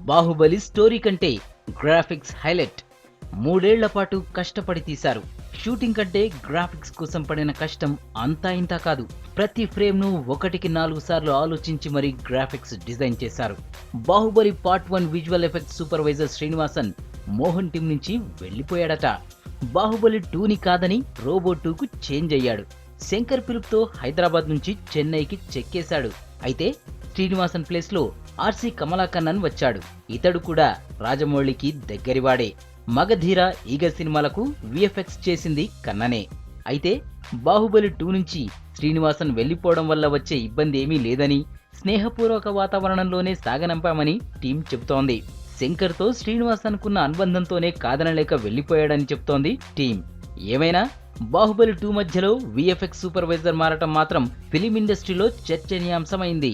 Baahubali story కంటే graphics highlight. 3 ఏళ్ల పాటు కష్టపడి తీశారు. షూటింగ్ కంటే గ్రాఫిక్స్ కోసం పడిన కష్టం అంతా ఇంతా కాదు. ప్రతి ఫ్రేమ్ను 1కి 4 సార్లు ఆలోచించి మరీ గ్రాఫిక్స్ డిజైన్ చేశారు. Baahubali part 1 visual effects supervisor Srinivasan Mohan team నుంచి వెళ్లిపోయాడట. బాహుబలి 2ని కాదని రోబో 2కు చేంజ్ అయ్యాడు. శంకర్ పిలుపుతో హైదరాబాద్ నుంచి చెన్నైకి చెక్కేశాడు. అయితే శ్రీనివాసన్ ప్లేస్ లో ఆర్సి కమలాకన్నన్ వచ్చాడు. ఇతడు కూడా రాజమౌళికి దగ్గరివాడే. మగధీర, ఈగ సినిమాలకు విఎఫ్ఎక్స్ చేసింది కన్ననే. అయితే బాహుబలి 2 నుంచి శ్రీనివాసన్ వెళ్లిపోవడం వల్ల వచ్చే ఇబ్బంది ఏమీ లేదని, స్నేహపూర్వక వాతావరణంలోనే సాగనంపామని టీం చెబుతోంది. శంకర్తో శ్రీనివాసన్కున్న అనుబంధంతోనే కాదనలేక వెళ్లిపోయాడని చెప్తోంది టీం. ఏమైనా బాహుబలి 2 మధ్యలో విఎఫ్ఎక్స్ సూపర్వైజర్ మారటం మాత్రం ఫిలిం ఇండస్ట్రీలో చర్చనీయాంశమైంది.